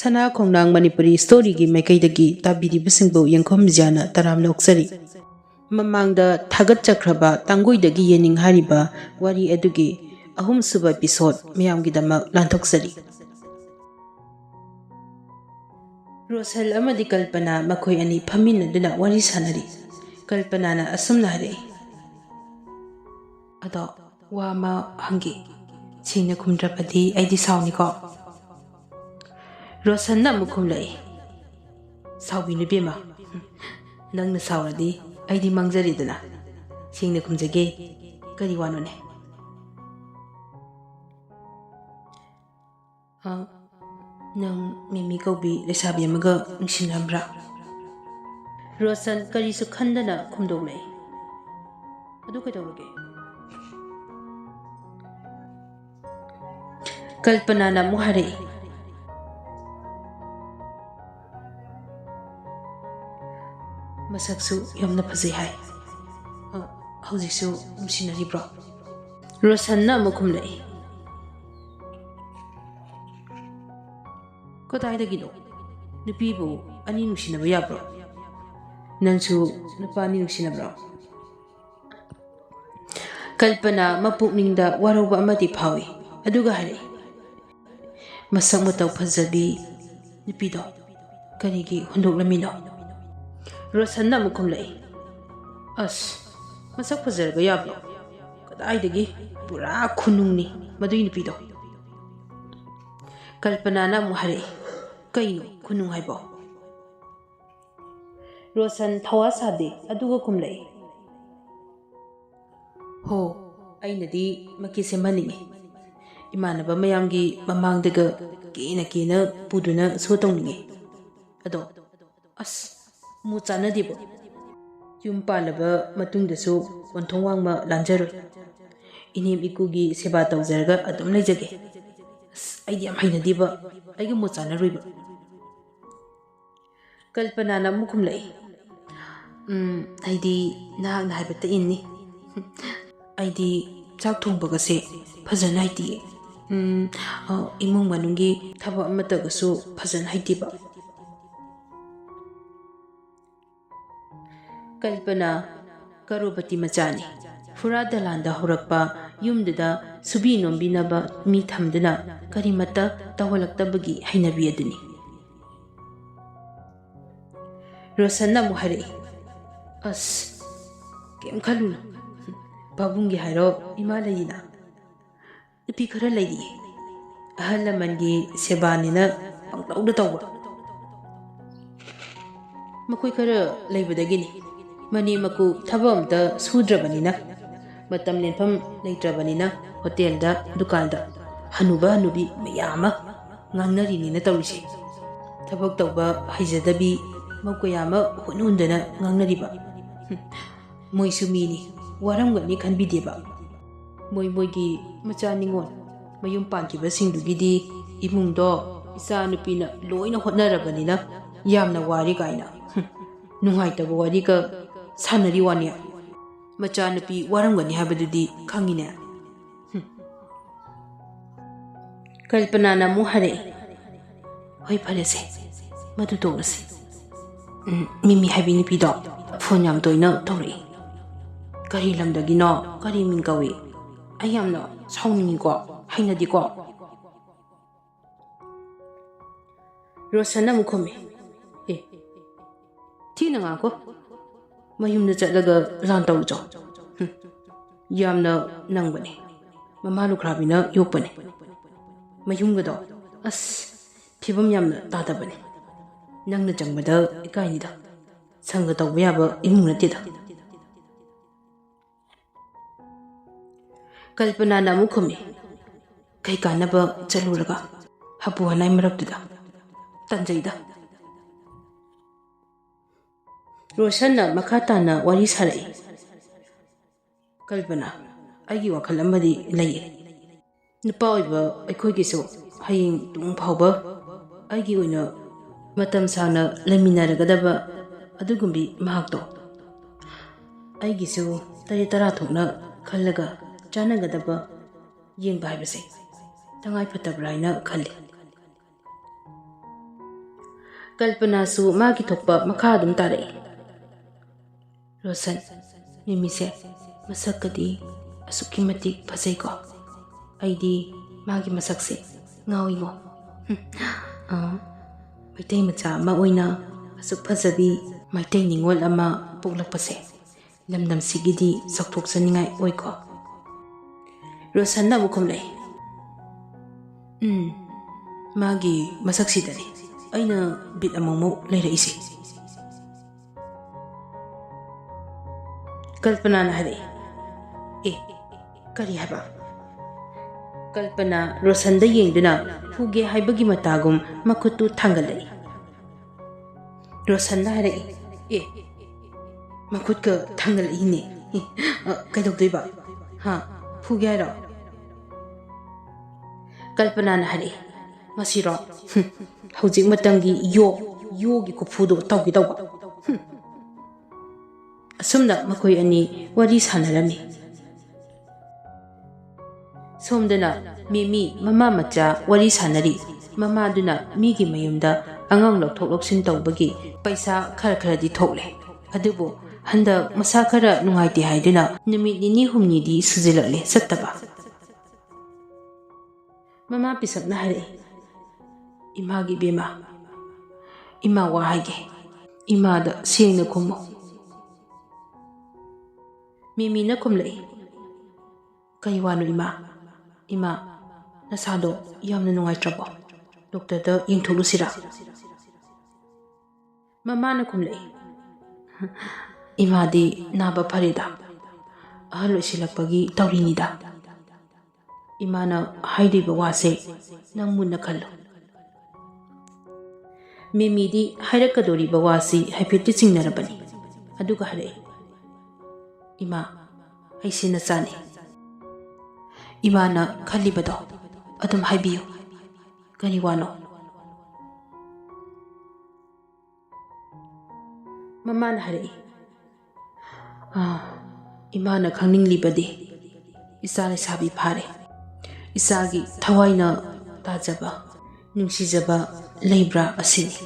ꯁꯅꯥ ꯈꯣꯡꯅꯥꯡ ꯃꯅꯤꯄꯨꯔꯤ ꯁ꯭ꯇꯣꯔꯤꯒꯤ ꯃꯥꯏꯀꯩꯗꯒꯤ ꯇꯥꯕꯤꯔꯤꯕꯁꯤꯡꯕꯨ ꯌꯦꯡꯈꯣꯝ ꯕꯤꯖꯌꯥꯅ ꯇꯔꯥꯝꯅ ꯑꯣꯛꯆꯔꯤ꯫ ꯃꯃꯥꯡꯗ ꯊꯥꯒꯠꯆꯈ꯭ꯔꯕ ꯇꯥꯡꯒꯨꯏꯗꯒꯤ ꯌꯦꯅꯤꯡ ꯍꯥꯏꯔꯤꯕ ꯋꯥꯔꯤ ꯑꯗꯨꯒꯤ ꯑꯍꯨꯝꯁꯨꯕ ꯏꯄꯤꯁꯣꯗ ꯃꯌꯥꯝꯒꯤꯗꯃꯛ ꯂꯥꯟꯊꯣꯛꯆꯔꯤ꯫ ꯔꯣꯁꯟ ꯑꯃꯗꯤ ꯀꯜꯄꯅꯥ ꯃꯈꯣꯏ ꯑꯅꯤ ꯐꯝꯃꯤꯟꯅꯗꯨꯅ ꯋꯥꯔꯤ ꯁꯥꯟꯅꯔꯤ꯫ ꯀꯜꯄꯅꯥꯅ ꯑꯁꯨꯝꯅ ꯍꯥꯏꯔꯛꯏ, "ꯑꯗꯣ ꯋꯥ ꯑꯃ ꯍꯪꯒꯦ, ꯁꯦꯡꯅ ꯈꯨꯝꯗ꯭ꯔꯕꯗꯤ ꯑꯩꯗꯤ ꯁꯥꯎꯅꯤꯀꯣ?" ꯔꯣꯁꯟꯅ ꯑꯃꯨꯛ ꯈꯨꯝꯂꯛꯏ, "ꯁꯥꯎꯕꯤꯅꯨ ꯏꯕꯦꯝꯃ, ꯅꯪꯅ ꯁꯥꯎꯔꯗꯤ ꯑꯩꯗꯤ ꯃꯥꯡꯖꯔꯦꯗꯅ꯫ ꯁꯦꯡꯅ ꯈꯨꯝꯖꯒꯦ, ꯀꯔꯤ ꯋꯥꯅꯣꯅꯦ?" "ꯅꯪ ꯃꯤꯃꯤ ꯀꯧꯕꯤ ꯂꯩꯁꯥꯕꯤ ꯑꯃꯒ ꯅꯨꯡꯁꯤꯅꯔꯝꯕ꯭ꯔꯥ?" ꯔꯣꯁꯟ ꯀꯔꯤꯁꯨ ꯈꯟꯗꯅ ꯈꯨꯝꯗꯣꯛꯂꯛꯏ꯫ "ꯑꯗꯨ ꯀꯩꯗꯧꯔꯒꯦ?" ꯀꯜꯄꯅꯥꯅ ꯑꯃꯨꯛ ꯍꯥꯏꯔꯛꯏ, "ꯃꯁꯛꯁꯨ ꯌꯥꯝꯅ ꯐꯖꯩ ꯍꯥꯏ, ꯍꯧꯖꯤꯛꯁꯨ ꯅꯨꯡꯁꯤꯅꯔꯤꯕ꯭ꯔꯣ?" ꯔꯣꯁꯟꯅ ꯑꯃꯨꯛ ꯈꯨꯝꯂꯛꯏ, "ꯀꯗꯥꯏꯗꯒꯤꯅꯣ? ꯅꯨꯄꯤꯕꯨ ꯑꯅꯤ ꯅꯨꯡꯁꯤꯅꯕ ꯌꯥꯕ꯭ꯔꯣ? ꯅꯪꯁꯨ ꯅꯨꯄꯥ ꯑꯅꯤ ꯅꯨꯡꯁꯤꯅꯕ꯭ꯔꯣ?" ꯀꯜꯄꯅꯥ ꯃꯄꯨꯛꯅꯤꯡꯗ ꯋꯥꯔꯧꯕ ꯑꯃꯗꯤ ꯐꯥꯎꯏ, ꯑꯗꯨꯒ ꯍꯥꯏꯔꯛꯏ, "ꯃꯁꯛ ꯃꯇꯧ ꯐꯖꯕꯤ ꯅꯨꯄꯤꯗꯣ ꯀꯔꯤꯒꯤ ꯍꯨꯟꯗꯣꯛꯂꯝꯃꯤꯅꯣ?" ꯔꯣꯁꯟꯅ ꯑꯃꯨꯛ ꯈꯨꯝꯂꯛꯏ, "ꯑꯁ, ꯃꯁꯛ ꯐꯖꯔꯒ ꯌꯥꯕ꯭ꯔꯣ? ꯀꯗꯥꯏꯗꯒꯤ ꯄꯨꯔꯥ ꯈꯨꯅꯨꯡꯅꯤ ꯃꯗꯨꯏ ꯅꯨꯄꯤꯗꯣ." ꯀꯜꯄꯅꯥꯅ ꯑꯃꯨꯛ ꯍꯥꯏꯔꯛꯏ, "ꯀꯩꯅꯣ ꯈꯨꯅꯨꯡ ꯍꯥꯏꯕꯣ?" ꯔꯣꯁꯟ ꯊꯋꯥ ꯁꯥꯗꯦ, ꯑꯗꯨꯒ ꯈꯨꯝꯂꯛꯏ, "ꯍꯣ, ꯑꯩꯅꯗꯤ ꯃꯀꯤ ꯁꯦꯝꯍꯟꯅꯤꯡꯉꯤ, ꯏꯃꯥꯟꯅꯕ ꯃꯌꯥꯝꯒꯤ ꯃꯃꯥꯡꯗꯒ ꯀꯦꯅ ꯄꯨꯗꯨꯅ ꯁꯣ ꯇꯧꯅꯤꯡꯉꯤ꯫ ꯑꯗꯣ ꯑꯁ, ꯃꯨ ꯆꯥꯟꯅꯗꯦꯕꯣ꯫ ꯌꯨꯝ ꯄꯥꯜꯂꯕ ꯃꯇꯨꯡꯗꯁꯨ ꯋꯥꯟꯊꯣꯡ ꯋꯥꯡꯃ ꯂꯥꯟꯖꯔꯣꯏ, ꯏꯅꯦꯝ ꯏꯀꯨꯒꯤ ꯁꯦꯕꯥ ꯇꯧꯖꯔꯒ ꯑꯗꯨꯝ ꯂꯩꯖꯒꯦ꯫ ꯑꯁ, ꯑꯩꯗꯤ ꯌꯥꯝ ꯍꯩꯅꯗꯦꯕ, ꯑꯩꯒ ꯃꯣꯠ ꯆꯥꯟꯅꯔꯣꯏꯕ." ꯀꯜꯄꯅꯥꯅ ꯑꯃꯨꯛ ꯈꯨꯝꯂꯛꯏ, "ꯑꯩꯗꯤ ꯅꯍꯥꯛꯅ ꯍꯥꯏꯕꯇ ꯏꯟꯅꯤ꯫ ꯑꯩꯗꯤ ꯆꯥꯛ ꯊꯣꯡꯕꯒꯁꯦ ꯐꯖꯅ ꯍꯩꯇꯤꯌꯦ, ꯏꯃꯨꯡ ꯃꯅꯨꯡꯒꯤ ꯊꯕꯛ ꯑꯃꯠꯇꯒꯁꯨ ꯐꯖꯅ ꯍꯩꯇꯦꯕ." ꯀꯜꯄꯅꯥ ꯀꯔꯣꯄꯇꯤ ꯃꯆꯥꯅꯤ꯫ ꯐꯨꯔꯥ ꯗꯂꯥꯟꯗ ꯍꯧꯔꯛꯄ ꯌꯨꯝꯗꯨꯗ ꯁꯨꯕꯤ ꯅꯣꯝꯕꯤꯅꯕ ꯃꯤ ꯊꯝꯗꯨꯅ ꯀꯔꯤꯃꯠꯇ ꯇꯧꯍꯜꯂꯛꯇꯕꯒꯤ ꯍꯩꯅꯕꯤ ꯑꯗꯨꯅꯤ꯫ ꯔꯣꯁꯟꯅ ꯑꯃꯨꯛ ꯍꯥꯏꯔꯛꯏ, "ꯑꯁ, ꯀꯩꯝ ꯈꯜꯂꯨꯅꯨ, ꯄꯥꯕꯨꯡꯒꯤ ꯍꯥꯏꯔꯣ ꯏꯃꯥ ꯂꯩꯔꯤꯅ꯫ ꯅꯨꯄꯤ ꯈꯔ ꯂꯩꯔꯤꯌꯦ, ꯑꯍꯜ ꯂꯃꯟꯒꯤ ꯁꯦꯕꯥꯅꯤꯅ ꯄꯪꯇꯧꯗ ꯇꯧꯕ꯫ ꯃꯈꯣꯏ ꯈꯔ ꯂꯩꯕꯗꯒꯤꯅꯤ ꯃꯅꯦ ꯃꯀꯨ ꯊꯕꯛ ꯑꯝꯇ ꯁꯨꯗ꯭ꯔꯕꯅꯤꯅ, ꯃꯇꯝ ꯂꯦꯟꯐꯝ ꯂꯩꯇ꯭ꯔꯕꯅꯤꯅ ꯍꯣꯇꯦꯜꯗ ꯗꯨꯀꯥꯟꯗ ꯍꯅꯨꯕ ꯍꯅꯨꯕꯤ ꯃꯌꯥꯝ ꯑꯃ ꯉꯥꯡꯅꯔꯤꯅꯤꯅ ꯇꯧꯔꯤꯁꯦ꯫ ꯊꯕꯛ ꯇꯧꯕ ꯍꯩꯖꯗꯕꯤ ꯃꯧ ꯀꯌꯥ ꯑꯃ ꯍꯨꯟꯗꯨꯅ ꯉꯥꯡꯅꯔꯤꯕ꯫ ꯃꯣꯏꯁꯨ ꯃꯤꯅꯤ, ꯋꯥꯔꯝꯒꯅꯤ ꯈꯟꯕꯤꯗꯦꯕ꯫ ꯃꯣꯏꯒꯤ ꯃꯆꯥ ꯅꯤꯉꯣꯜ ꯃꯌꯨꯝ ꯄꯥꯟꯈꯤꯕꯁꯤꯡꯗꯨꯒꯤꯗꯤ ꯏꯃꯨꯡꯗꯣ ꯏꯆꯥ ꯅꯨꯄꯤꯅ ꯂꯣꯏꯅ ꯍꯣꯠꯅꯔꯕꯅꯤꯅ ꯌꯥꯝꯅ ꯋꯥꯔꯤ ꯀꯥꯏꯅ ꯅꯨꯡꯉꯥꯏꯇꯕ ꯋꯥꯔꯤꯒ ꯁꯥꯟꯅꯔꯤ ꯋꯥꯅꯤ꯫ ꯃꯆꯥꯅꯨꯄꯤ ꯋꯥꯔꯝꯒꯅꯤ ꯍꯥꯏꯕꯗꯨꯗꯤ ꯈꯪꯉꯤꯅꯦ." ꯀꯜꯄꯅꯥꯅ ꯑꯃꯨꯛ ꯍꯥꯏꯔꯛꯏ, "ꯍꯣꯏ, ꯐꯔꯦꯁꯦ, ꯃꯗꯨ ꯇꯣꯛꯂꯁꯤ꯫ ꯃꯤꯃꯤ ꯍꯥꯏꯕꯤ ꯅꯨꯄꯤꯗꯣ ꯐꯣꯟ ꯌꯥꯝ ꯇꯣꯏꯅ ꯇꯧꯔꯛꯏ꯫ ꯀꯔꯤ ꯂꯝꯗꯒꯤꯅꯣ, ꯀꯔꯤ ꯃꯤꯡ ꯀꯧꯏ? ꯑꯩ ꯌꯥꯝꯅ ꯁꯥꯎꯅꯤꯡꯉꯤꯀꯣ, ꯍꯩꯅꯗꯦꯀꯣ." ꯔꯣꯁꯟꯅ ꯑꯃꯨꯛ ꯈꯨꯝꯃꯤ, "ꯊꯤꯅ ꯉꯥꯡꯀꯣ, ꯃꯌꯨꯝꯗ ꯆꯠꯂꯒ ꯂꯥꯟ ꯇꯧꯔꯨꯆꯣ꯫ ꯌꯥꯝꯅ ꯅꯪꯕꯅꯦ, ꯃꯃꯥ ꯂꯨꯈ꯭ꯔꯥꯕꯤꯅ ꯌꯣꯛꯄꯅꯦ꯫ ꯃꯌꯨꯝꯒꯗꯣ ꯑꯁ, ꯐꯤꯕꯝ ꯌꯥꯝꯅ ꯇꯥꯗꯕꯅꯦ꯫ ꯅꯪꯅ ꯆꯪꯕꯗ ꯏꯀꯥꯏꯅꯤꯗ, ꯁꯪꯒ ꯇꯧꯕ ꯌꯥꯕ ꯏꯃꯨꯡ ꯅꯠꯇꯦꯗ." ꯀꯜꯄꯅꯥꯅ ꯑꯃꯨꯛ ꯈꯨꯝꯃꯤ, "ꯀꯩ ꯀꯥꯟꯅꯕ ꯆꯠꯂꯨꯔꯒ ꯍꯥꯄꯨ ꯍꯅꯥꯏ ꯃꯔꯛꯇꯨꯗ, ꯇꯟꯖꯩꯗ." ꯔꯣꯁꯟꯅ ꯃꯈꯥ ꯇꯥꯅ ꯋꯥꯔꯤ ꯁꯥꯔꯛꯏ, "ꯀꯜꯄꯅꯥ, ꯑꯩꯒꯤ ꯋꯥꯈꯜ ꯑꯃꯗꯤ ꯂꯩꯌꯦ꯫ ꯅꯨꯄꯥ ꯑꯣꯏꯕ ꯑꯩꯈꯣꯏꯒꯤꯁꯨ ꯍꯌꯦꯡ ꯇꯨꯡ ꯐꯥꯎꯕ ꯑꯩꯒꯤ ꯑꯣꯏꯅ ꯃꯇꯝ ꯁꯥꯡꯅ ꯂꯩꯃꯤꯟꯅꯔꯒꯗꯕ ꯑꯗꯨꯒꯨꯝꯕꯤ ꯃꯍꯥꯛꯇꯣ ꯑꯩꯒꯤꯁꯨ ꯇꯔꯦꯠ ꯇꯔꯥ ꯊꯣꯛꯅ ꯈꯜꯂꯒ ꯆꯥꯟꯅꯒꯗꯕ ꯌꯦꯡꯕ ꯍꯥꯏꯕꯁꯦ ꯇꯉꯥꯏ ꯐꯗꯕ꯭ꯔꯥ ꯍꯥꯏꯅ ꯈꯜꯂꯤ." Kalpanasu magi thokpa makha adum tarai. Rosan, Mimise, masakadi asuki matik phasai ko. Aidi magi masakse ngawi ngo. Maitai macha ma oina asuk phasabi maitai ningol ama puklakpase. Lamdam sigidi sakthok saningai oi ko. Rosan na mukhum lai. Magi masaksi dani. Aina bit amamo laira isi. Kalpana na hari. Kari haba. Kalpana Rosan da yengduna fuge haibagi matagum makutu thangalai. Rosan na hari. Makut ka thangalai ne. Kaidok ba? Fuge haro. Kalpana na hari. Masiro. Hujik matangi yogi kufudo taugi tauba. Asumna makoi ani wari sanarami. Somdana Mimi mama macha wari sanari. Mama duna migi mayumda angang lokthok loksin tawbagi paisa khara di thokle. Adubu handa masa khara nungaiti haiduna numit nini humni di sujilakle sattaba. Mama pisak na hari. Imagi bema. Ima wahage. Ima da siyeng na kumo. Mimi na kumlay. Kaiwano ima. Ima, nasado yam na nungay trabo. Doktor da yung tulo sira. Mama na kumlay. Ima di naba parida. Ahalo silakpagi taurinida. Ima na haidi bawase nang muna kalo. Mimi di hairakadori bawasi haipiti singnarabani. Aduga hare. Ima, ay sinasani. Ima na kalibado. Adum haibiyo. Ganiwano. Mama na hare. Ima na kangning libadi. Isa na sabi pare. Isagi thawai na tajaba. Nungsijaba leibra asini.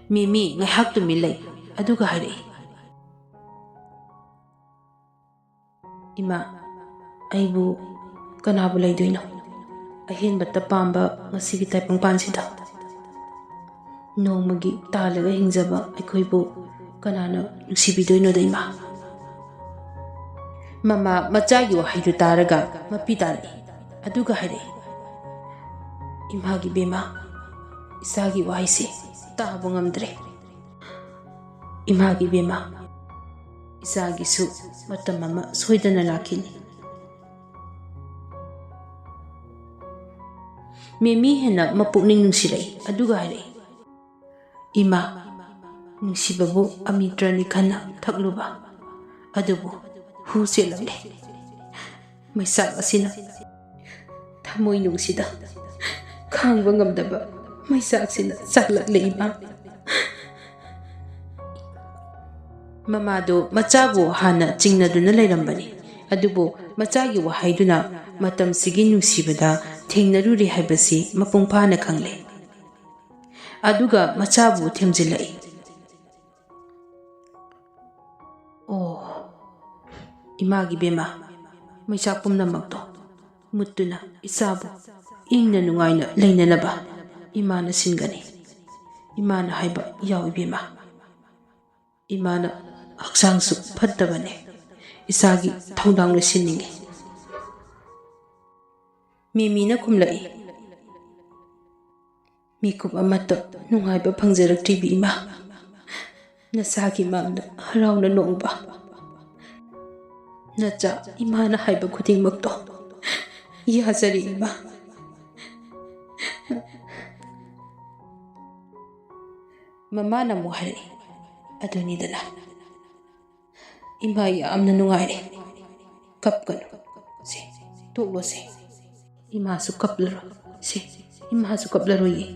Mimi ngayhak tumilay. Aduga hare. Ima, aibu kanabu laydoino. Ahin bata pamba ngasigi taipang pansida. Nomagi talaga hingjaba aikoibu kanana nungsibidoino da ima. Mama machagi wahaidu taraga mapitari. Aduga hare. Imagi bema, isagi waisi, tabo ngamdre. Imagi bema, isagi su matamama soidana lakini. Mimi hena mapukning nungsiray, aduga hare. Ima, nungsibabu amitrani kana takluba. Adubu, husilamle. May sak asina. Tamoy nungsida. Khangba ngamdaba may saksina saklakle ima. Mamado machabu hana chingnaduna layrambani. Adubu machagi wahaiduna matam sigi nungsibada thengnaruri haibasi mapungphana khangle. Aduga machabu themjilai. Imagi bema may sakpumna magto mutuna isabu ingna nungaina lainanaba imana singani. Imana haiba yawibima. Imana haksangsu fattabane. Isagi thongdang na siningi. Mimi na kumlai. Mikup amato nungaiba pangjaraktribi ima. Nasagi mamna haraw na noongba. Nacha imana haiba kuding magto. Iyazari ima. Mama na mo hari. Aduni dala. Ima yamna nungaire. Kapkano. Si. Tulo si. Ima su kaplaro. Si. Ima su kaplaro ye.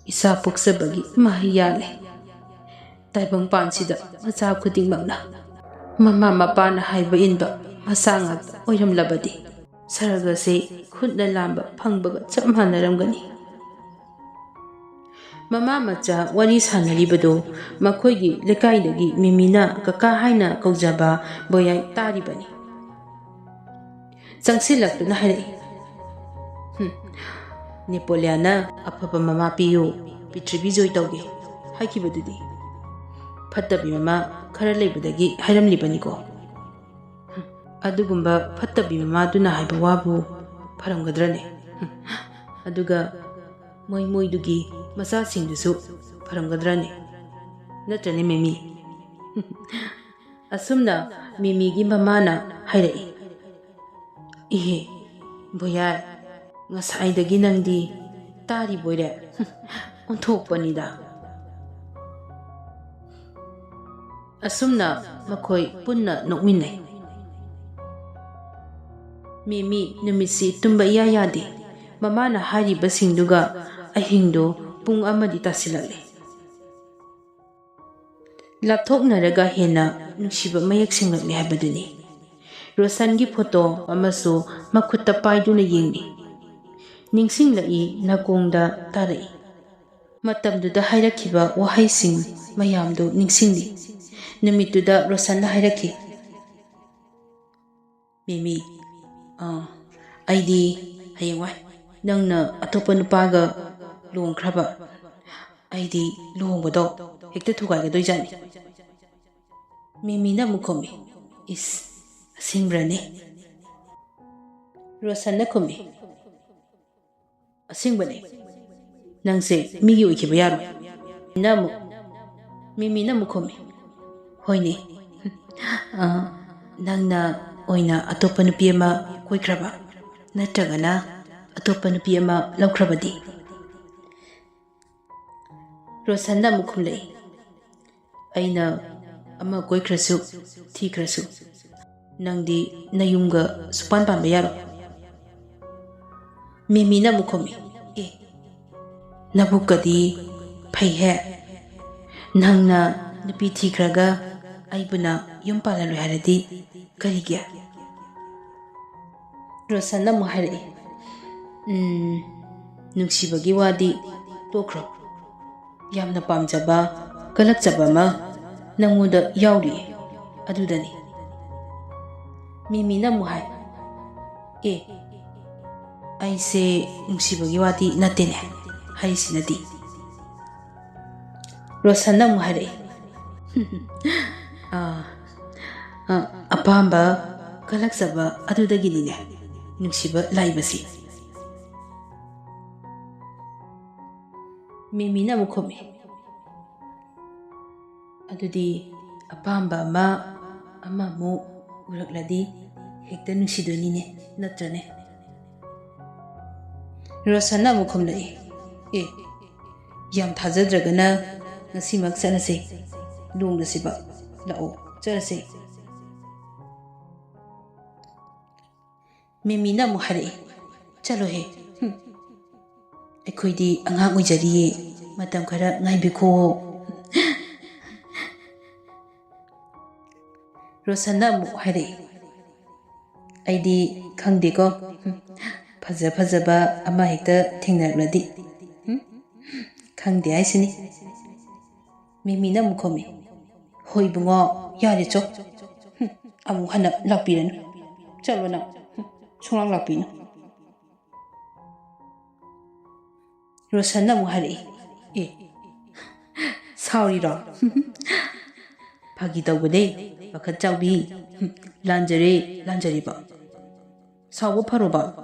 Isa puksabagi mahiyale. Taibang pansida masab kuding magna. Mama mapana haiba inba masangag oyram labadi. Saragase khudna lamba phangbaga chap manaramgani. Mama macha wari sanaribado makhoi lekaidagi Mimina kaka haina kaujaba boyai taribani. Changsilaktuna harai. Nepoleana afaba mama piyo Pitribi joy tauge haikibadudi. Fattabi mama khara leibadagi hairamlibaniko. Adugumba fattabi mama duna haiba wabu faramgadrane. Aduga moi dugi masa singdusu faramgadrane. Natrane Mimi. Asumna Mimi gi mamana hairai. Ihe boyai ngasaidagi nangdi tari boire onthokpanida. Asumna makhoi punna nokminai. Mimi numisi tumba iya yadi. Mamana hariba singduga ahingdo pung amadi tasilale. Lapthoknaraga hena nungsiba mayak singlakli habaduni. Rosangi photo amaso makutta paiduna yengni. Ningsinglai nakongda tarai. Matamduda hairakhiba wahaising mayamdo ningsingli. Numituda Rosanna hairaki. Mimi, aidi hayengwai nangna atopa nupaga luongkraba. Aidi luongbado hekta thugaigadoi jani. Mimi na mukhomi. Is asingbrane. Rosanna khomi. Asingbane. Nangse migi oikiba yaro. Namu. Mimi na mukhomi. Hoine. Nangna oina atopa nupi ama koikraba. Natragana atopa nupi ama laukrabadi. Rosanna mukhumlai. Aina ama koikrasu thikrasu. Nangdi nayumga supan pamba yaro. Mimi na mukhomi. Nabukadi phaihe. Nangna nupi thikraga aibuna yumpala haradi karigya. Rosanna muhari. Nungsibagi wadi tokro. Yamna pamjaba kalakjaba ma nangoda yauri adudani. Mimi na muhai. Aise nungsibagi wadi natene haisinadi. Rosanna muhari. Apamba kalakjaba adudaginine nungsiba laibasi. Mimi na mukhomi. Adudi apamba ama mo urakladi hekta nungsidonine natrane. Rosanna mukhomlai. Yam thajadragana ngasimak chanase. Lungdasiba lao charase. Mimi na muhari. Chalo he. Ekoidi angang ujariye matam khara ngaibiko. Rosanna muhari. Aidi khangdeko. Fajaba ama hekta thengnarladi. Khangde aisini. Mimi na mukhomi. Hoi bungo yari chok. Amu hana lakpiranu. Chalo na. Sungang lakpinu. Rosanna muhari. Sorry ra. Pagi tawbade bakat chawbi. Lanjare ba. Sawo pharo ba.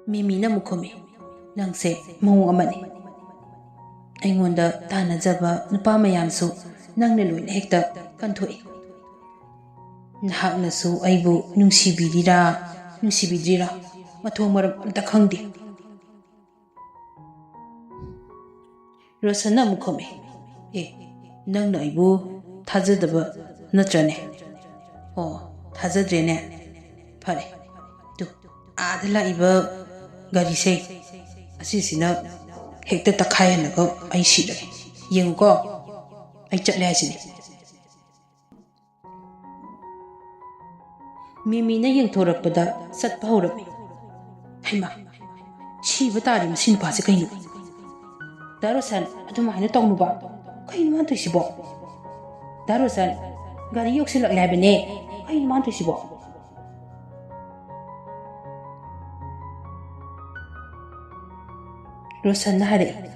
Mimi na mukhomi. Nangse mawong amani. Aingonda tanajaba nupa mayamsu nangna loina hekta kanthoi. Nahaknasu aibu nungsibidrira mathong maram amta khangde. Rosanna mukhomi. Nangna aibu thajadaba natrane. Thajadrene. Phare. Tu adala iba gari se asisina hekta takhayanaga ai sirage. Yenguko ai chatle asini. Mimi na yengthorakpada satpa horami. Haima ꯁꯤꯕ ꯇꯥꯔꯤ ꯃꯁꯤ ꯅꯨꯄꯥꯁꯦ ꯀꯩꯅꯣ ꯗꯥ ꯔꯣꯁꯟ ꯑꯗꯨꯃꯥꯏꯅ ꯇꯧꯅꯨꯕ ꯀꯩꯅꯣ ꯃꯥꯅ ꯇꯧꯏꯁꯤꯕꯣ ꯗꯥ ꯔꯣꯁꯟ ꯒꯥꯔꯤ ꯌꯧꯁꯤꯜꯂꯛꯂꯦ ꯍꯥꯏꯕꯅꯦ ꯀꯩꯅꯣ ꯃꯥꯅ ꯇꯧꯏꯁꯤꯕꯣ ꯔꯣꯁꯟꯅ ꯍꯥꯏꯔꯛꯑꯦ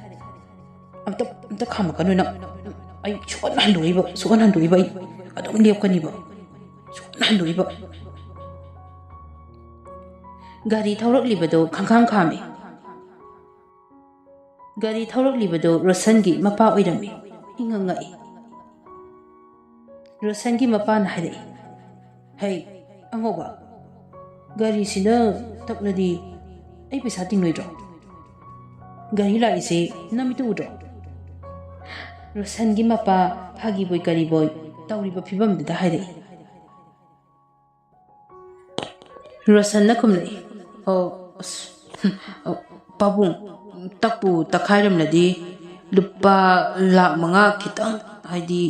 ꯑꯝꯇ ꯈꯥꯝꯃꯛꯀꯅꯨ ꯅꯪ ꯑꯩ ꯁꯨꯛꯍꯟ ꯍꯟꯗꯣꯛꯏꯕ ꯑꯩ ꯑꯗꯨꯝ ꯂꯦꯞꯀꯅꯤꯕ ꯁꯨꯛꯍꯟ ꯍꯟꯗꯣꯛꯏꯕ ꯒꯥꯔꯤ ꯊꯧꯔꯛꯂꯤꯕꯗꯣ ꯈꯪꯈꯥꯝ ꯈꯥꯝꯃꯦ ꯒꯥꯔꯤ ꯊꯧꯔꯛꯂꯤꯕꯗꯣ ꯔꯣꯁꯟꯒꯤ ꯃꯄꯥ ꯑꯣꯏꯔꯝꯃꯤ ꯏꯉꯛ ꯉꯛꯏ ꯔꯣꯁꯟꯒꯤ ꯃꯄꯥꯅ ꯍꯥꯏꯔꯛꯏ ꯍꯩ ꯑꯉꯧꯕ ꯒꯥꯔꯤꯁꯤꯅ ꯇꯞꯂꯗꯤ ꯑꯩ ꯄꯩꯁꯥ ꯇꯤꯡꯂꯣꯏꯗ꯭ꯔꯣ ꯒꯥꯔꯤ ꯂꯥꯛꯏꯁꯦ ꯅꯃꯤꯠꯇ ꯎꯗ꯭ꯔꯣ ꯔꯣꯁꯟꯒꯤ ꯃꯄꯥ ꯐꯥꯒꯤꯕꯣꯏ ꯀꯔꯤꯕꯣꯏ ꯇꯧꯔꯤꯕ ꯐꯤꯕꯝꯗꯨꯗ ꯍꯥꯏꯔꯛꯏ ꯔꯣꯁꯟꯅ ꯈꯨꯝꯂꯛꯏ ꯄꯥꯕꯨꯡ ꯇꯛꯄꯨ ꯇꯛꯈꯥꯏꯔꯝꯂꯗꯤ ꯂꯨꯄꯥ ꯂꯥꯛ 5 ꯈꯤꯇꯪ ꯍꯥꯏꯗꯤ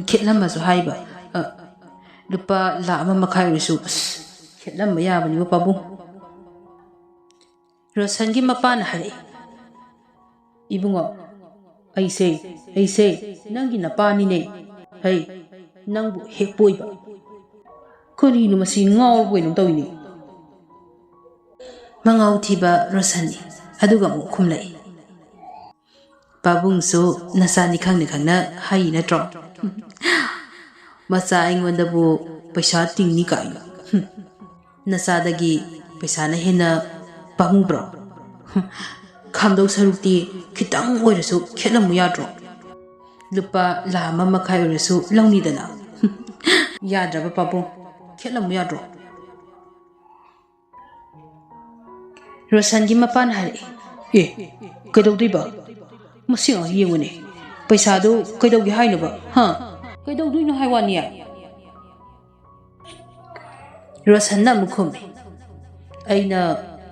ꯈꯦꯠꯂꯝꯃꯁꯨ ꯍꯥꯏꯕ ꯂꯨꯄꯥ ꯂꯥꯛ 1.5 ꯑꯣꯏꯔꯁꯨ ꯈꯦꯠꯂꯝꯕ ꯌꯥꯕꯅꯤꯕ ꯄꯥꯕꯨꯡ ꯔꯣꯁꯟꯒꯤ ꯃꯄꯥꯅ ꯍꯥꯏꯔꯛꯏ ꯏꯕꯨꯡꯉꯣ ꯑꯩꯁꯦ ꯅꯪꯒꯤ ꯅꯄꯥꯅꯤꯅꯦ ꯍꯩ ꯅꯪꯕꯨ ꯍꯦꯛ ꯄꯣꯏꯕ ꯀꯔꯤꯅꯣ ꯃꯁꯤ ꯉꯥꯎꯔꯕ ꯀꯩꯅꯣꯝ ꯇꯧꯏꯅꯦ ꯃꯉꯥꯎ ꯊꯤꯕ ꯔꯣꯁꯟꯅꯤ ꯑꯗꯨꯒ ꯑꯃꯨꯛ ꯈꯨꯝꯂꯛꯏ ꯄꯥꯕꯨꯡꯁꯨ ꯅꯆꯥꯅꯤ ꯈꯪꯅ ꯍꯩ ꯅꯠꯇ꯭ꯔꯣ ꯃꯆꯥ ꯑꯩꯉꯣꯟꯗꯕꯨ ꯄꯩꯁꯥ ꯇꯤꯡꯅꯤ ꯀꯥꯏꯅ ꯅꯆꯥꯗꯒꯤ ꯄꯩꯁꯥꯅ ꯍꯦꯟꯅ ꯄꯥꯝꯃꯨꯕ꯭ꯔꯣ ꯈꯥꯝꯗꯧ ꯁꯔꯨꯛꯇꯤ ꯈꯤꯇꯪ ꯑꯣꯏꯔꯁꯨ ꯈꯦꯠꯂꯝꯃꯨ ꯌꯥꯗ꯭ꯔꯣ ꯂꯨꯄꯥ ꯂꯥꯛ 1.5 ꯑꯣꯏꯔꯁꯨ ꯂꯧꯅꯤꯗꯅ ꯌꯥꯗ꯭ꯔꯕ ꯄꯥꯕꯨꯡ ꯈꯦꯠꯂꯝꯃꯨ ꯌꯥꯗ꯭ꯔꯣ ꯔꯣꯁꯟꯒꯤ ꯃꯄꯥꯅ ꯍꯥꯏꯔꯛꯏ ꯀꯩꯗꯧꯗꯣꯏꯕ ꯃꯁꯤ ꯌꯦꯡꯉꯨꯅꯦ ꯄꯩꯁꯥꯗꯨ ꯀꯩꯗꯧꯒꯦ ꯍꯥꯏꯅꯣꯕ ꯀꯩꯗꯧꯗꯣꯏꯅꯣ ꯍꯥꯏ ꯋꯥꯅꯤ ꯔꯣꯁꯟꯅ ꯑꯃꯨꯛ ꯈꯨꯝꯃꯤ ꯑꯩꯅ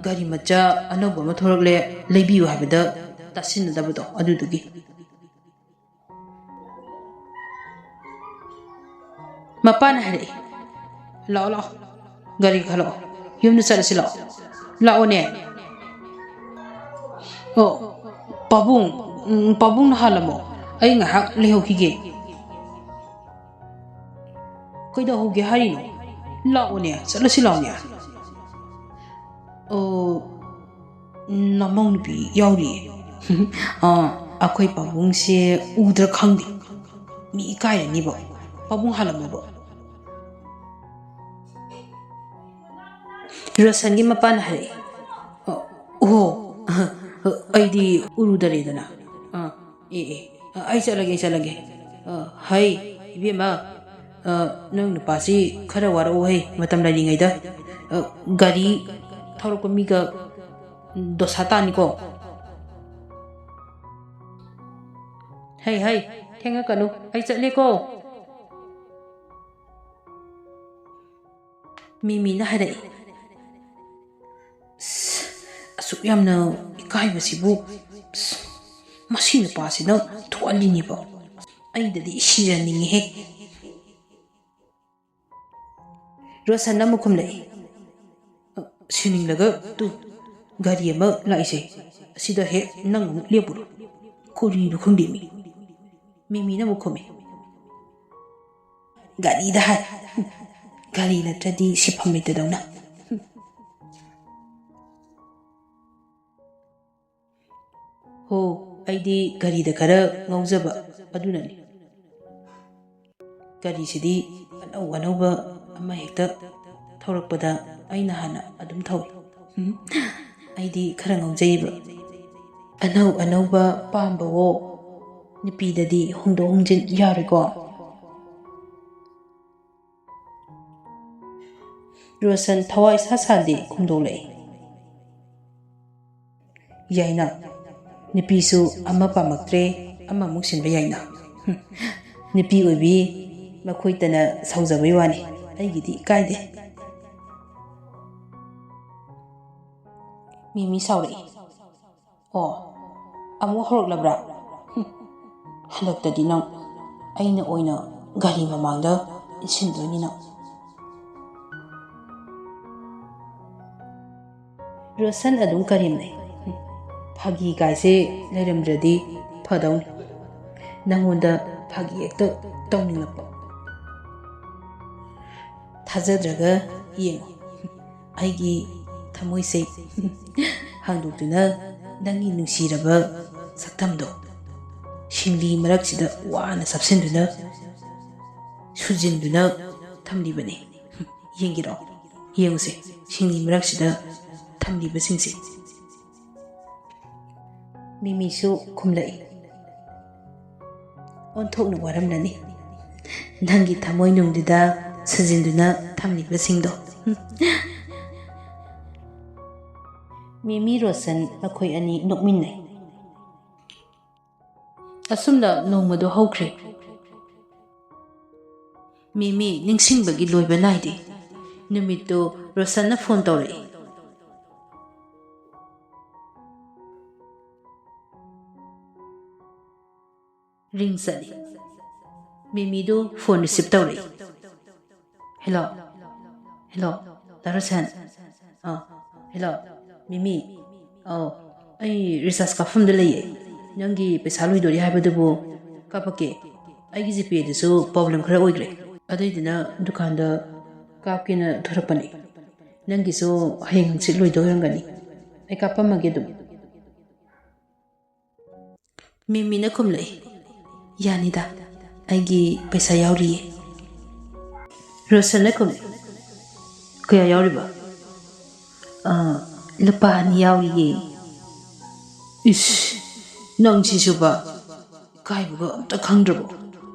ꯒꯥꯔꯤ ꯃꯆꯥ ꯑꯅꯧꯕ ꯑꯃ ꯊꯣꯔꯛꯂꯦ ꯂꯩꯕꯤꯌꯨ ꯍꯥꯏꯕꯗ ꯇꯥꯁꯤꯟꯅꯗꯕꯗꯣ ꯑꯗꯨꯗꯨꯒꯤ ꯃꯄꯥꯅ ꯍꯥꯏꯔꯛꯏ ꯂꯥꯛꯑꯣ ꯒꯥꯔꯤ ꯈꯜꯂꯛꯑꯣ ꯌꯨꯝꯗ ꯆꯠꯂꯁꯤ ꯂꯥꯛꯑꯣꯅꯦ ꯄꯥꯕꯨꯡꯅ ꯍꯥꯜꯂꯝꯃꯣ ꯑꯩ ꯉꯥꯏꯍꯥꯛ ꯂꯩꯍꯧꯈꯤꯒꯦ ꯀꯩꯗꯧꯍꯧꯒꯦ ꯍꯥꯏꯔꯤꯅꯣ ꯂꯥꯛꯑꯣꯅꯦ ꯆꯠꯂꯁꯤ ꯂꯥꯛꯑꯣꯅꯦ ꯅꯃꯧ ꯅꯨꯄꯤ ꯌꯥꯎꯔꯤꯌꯦ ꯑꯩꯈꯣꯏ ꯄꯥꯕꯨꯡꯁꯦ ꯎꯗ꯭ꯔꯥ ꯈꯪꯗꯦ ꯃꯤ ꯏꯀꯥꯏꯔꯅꯤꯕ ꯄꯥꯕꯨꯡ ꯍꯥꯜꯂꯝꯃꯣꯕ ꯔꯣꯁꯟꯒꯤ ꯃꯄꯥꯅ ꯍꯥꯏꯔꯛꯏ ꯑꯩꯗꯤ ꯎꯔꯨꯗꯔꯦꯗꯅ ꯑꯩ ꯆꯠꯂꯒꯦ ꯍꯩ ꯏꯕꯦꯝꯃ ꯅꯪ ꯅꯨꯄꯥꯁꯤ ꯈꯔ ꯋꯥꯔꯛꯎꯍꯦ ꯃꯇꯝ ꯂꯩꯔꯤꯉꯩꯗ ꯒꯥꯔꯤ ꯊꯧꯔꯛꯄ ꯃꯤꯒ ꯗꯣꯁꯥ ꯇꯥꯅꯤꯀꯣ ꯍꯩ ꯊꯦꯡꯉꯛꯀꯅꯨ ꯑꯩ ꯆꯠꯂꯦꯀꯣ ꯃꯤꯃꯤꯅ ꯍꯥꯏꯔꯛꯏ ꯑꯁꯨꯛ ꯌꯥꯝꯅ ꯏꯀꯥꯏꯕꯁꯤꯕꯨ ꯃꯁꯤ ꯅꯨꯄꯥꯁꯤꯅ ꯊꯣꯛꯍꯜꯂꯤꯅꯦꯕ ꯑꯩꯗꯗꯤ ꯁꯤꯖꯅꯤꯡꯉꯤꯍꯦ ꯔꯣꯁꯟꯅ ꯑꯃꯨꯛ ꯈꯨꯝꯂꯛꯏ ꯁꯤꯅꯤꯡꯂꯒ ꯒꯥꯔꯤ ꯑꯃ ꯂꯥꯛꯏꯁꯦ ꯑꯁꯤꯗ ꯍꯦꯛ ꯅꯪ ꯑꯃꯨꯛ ꯂꯦꯞꯄꯨꯔꯣ ꯀꯔꯤꯅꯣ ꯈꯪꯗꯦ ꯃꯤꯃꯤꯅ ꯑꯃꯨꯛ ꯈꯨꯝꯃꯤ ꯒꯥꯔꯤꯗ ꯍꯥꯏ ꯒꯥꯔꯤ ꯅꯠꯇ꯭ꯔꯗꯤ ꯁꯤꯐꯝ ꯂꯩꯇꯗꯧꯅ ꯑꯩꯗꯤ ꯒꯥꯔꯤꯗ ꯈꯔ ꯉꯥꯎꯖꯕ ꯑꯗꯨꯅꯅꯤ ꯒꯥꯔꯤꯁꯤꯗꯤ ꯑꯅꯧꯕ ꯑꯃ ꯍꯦꯛꯇ ꯊꯧꯔꯛꯄꯗ ꯑꯩꯅ ꯍꯥꯟꯅ ꯑꯗꯨꯝ ꯊꯧꯏ ꯑꯩꯗꯤ ꯈꯔ ꯉꯥꯎꯖꯩꯕ ꯑꯅꯧꯕ ꯄꯥꯝꯕꯋꯣ ꯅꯨꯄꯤꯗꯗꯤ ꯍꯣꯡꯗꯣꯛ ꯍꯣꯡꯖꯤꯟ ꯌꯥꯔꯣꯏꯀꯣ ꯔꯣꯁꯟ ꯊꯋꯥꯏ ꯁꯥꯗꯦ ꯈꯨꯝꯗꯣꯛꯂꯛꯏ ꯌꯥꯏꯅ ꯅꯨꯄꯤꯁꯨ ꯑꯃ ꯄꯥꯝꯃꯛꯇ꯭ꯔꯦ ꯑꯃꯃꯨꯛ ꯁꯤꯟꯕ ꯌꯥꯏꯅ ꯅꯨꯄꯤ ꯑꯣꯏꯕꯤ ꯃꯈꯣꯏꯇꯅ ꯁꯥꯎꯖꯕꯩ ꯋꯥꯅꯤ ꯑꯩꯒꯤꯗꯤ ꯀꯥꯏꯗꯦ ꯃꯤꯃꯤ ꯁꯥꯎꯔꯛꯏ ꯑꯃꯨꯛ ꯍꯧꯔꯛꯂꯕ꯭ꯔꯥ ꯍꯟꯗꯛꯇꯗꯤ ꯅꯪ ꯑꯩꯅ ꯑꯣꯏꯅ ꯒꯥꯔꯤ ꯃꯃꯥꯡꯗ ꯏꯟꯁꯤꯟꯗꯣꯏꯅꯤ ꯅꯪ ꯔꯣꯁꯟ ꯑꯗꯨꯝ ꯀꯔꯦꯝꯅꯩ꯫ ꯐꯥꯒꯤ ꯀꯥꯏꯁꯦ ꯂꯩꯔꯝꯗ꯭ꯔꯗꯤ ꯐꯗꯧꯅꯤ꯫ ꯅꯪꯉꯣꯟꯗ ꯐꯥꯒꯤ ꯍꯦꯛꯇ ꯇꯧꯅꯤꯡꯂꯛꯄ꯫ ꯊꯥꯖꯗ꯭ꯔꯒ ꯌꯦꯡꯉꯣ ꯑꯩꯒꯤ ꯊꯃꯣꯏꯁꯦ ꯍꯥꯡꯗꯣꯛꯇꯨꯅ ꯅꯪꯒꯤ ꯅꯨꯡꯁꯤꯔꯕ ꯁꯛꯇꯝꯗꯣ ꯁꯤꯡꯂꯤ ꯃꯔꯛꯁꯤꯗ ꯋꯥꯅ ꯆꯞꯁꯤꯟꯗꯨꯅ ꯁꯨꯖꯤꯟꯗꯨꯅ ꯊꯝꯂꯤꯕꯅꯤ꯫ ꯌꯦꯡꯒꯦꯔꯣ? ꯌꯦꯡꯉꯨꯁꯦ ꯁꯤꯡꯂꯤ ꯃꯔꯛꯁꯤꯗ ꯊꯝꯂꯤꯕꯁꯤꯡꯁꯦ꯫ ꯃꯤꯃꯤꯁꯨ ꯈꯨꯝꯂꯛꯏ꯫ ꯑꯣꯟꯊꯣꯛꯅ ꯋꯥꯔꯝꯂꯅꯤ ꯅꯪꯒꯤ ꯊꯃꯣꯏꯅꯨꯡꯗꯨꯗ ꯁꯨꯖꯤꯟꯗꯨꯅ ꯊꯝꯂꯤꯕꯁꯤꯡꯗꯣ꯫ ꯃꯤꯃꯤ ꯔꯣꯁꯟ ꯃꯈꯣꯏ ꯑꯅꯤ ꯅꯣꯛꯃꯤꯟꯅꯩ꯫ ꯑꯁꯨꯝꯅ ꯅꯣꯡꯃꯗꯣ ꯍꯧꯈ꯭ꯔꯦ꯫ ꯃꯤꯃꯤ ꯅꯤꯡꯁꯤꯡꯕꯒꯤ ꯂꯣꯏꯕ ꯅꯥꯏꯗꯦ꯫ ꯅꯨꯃꯤꯠꯇꯨ ꯔꯣꯁꯟꯅ ꯐꯣꯟ ꯇꯧꯔꯛꯏ꯫ ꯔꯤꯡ ꯆꯠꯂꯤ꯫ ꯃꯤꯃꯤꯗꯨ ꯐꯣꯟ ꯔꯤꯁꯤꯞ ꯇꯧꯔꯛꯏ꯫ ꯍꯦꯜꯂꯣ ꯍꯦꯜꯂꯣ ꯗꯥ ꯔꯣꯁꯟ꯫ ꯍꯦꯜꯂꯣ ꯃꯤꯃꯤ꯫ ꯑꯩ ꯔꯤꯆꯥꯔꯖ ꯀꯥꯞꯐꯝꯗ ꯂꯩꯌꯦ꯫ ꯅꯪꯒꯤ ꯄꯩꯁꯥ ꯂꯣꯏꯗꯣꯔꯦ ꯍꯥꯏꯕꯗꯨꯕꯨ ꯀꯥꯞꯄꯛꯀꯦ꯫ ꯑꯩꯒꯤ ꯖꯤꯄꯦꯗꯁꯨ ꯄ꯭ꯔꯣꯕ꯭ꯂꯦꯝ ꯈꯔ ꯑꯣꯏꯈ꯭ꯔꯦ꯫ ꯑꯗꯨꯏꯗꯨꯅ ꯗꯨꯀꯥꯟꯗ ꯀꯥꯞꯀꯦꯅ ꯊꯣꯔꯛꯄꯅꯤ꯫ ꯅꯪꯒꯤꯁꯨ ꯍꯌꯦꯡ ꯍꯪꯆꯤꯠ ꯂꯣꯏꯗꯧ ꯑꯣꯏꯔꯝꯒꯅꯤ꯫ ꯑꯩ ꯀꯥꯞꯄꯝꯃꯒꯦ ꯑꯗꯨꯝ꯫ ꯃꯤꯃꯤꯅ ꯈꯨꯝꯂꯛꯏ꯫ ꯌꯥꯅꯤꯗ ꯑꯩꯒꯤ ꯄꯩꯁꯥ ꯌꯥꯎꯔꯤꯌꯦ꯫ ꯔꯣꯁꯟꯅ ꯈꯨꯝꯂꯛꯏ꯫ ꯀꯌꯥ ꯌꯥꯎꯔꯤꯕ? ꯂꯨꯄꯥ 2 ꯌꯥꯎꯔꯤꯌꯦ꯫ ꯏꯁ ꯅꯪꯁꯤꯁꯨꯕ ꯏꯀꯥꯏꯕꯒ ꯑꯝꯇ ꯈꯪꯗ꯭ꯔꯕꯣ?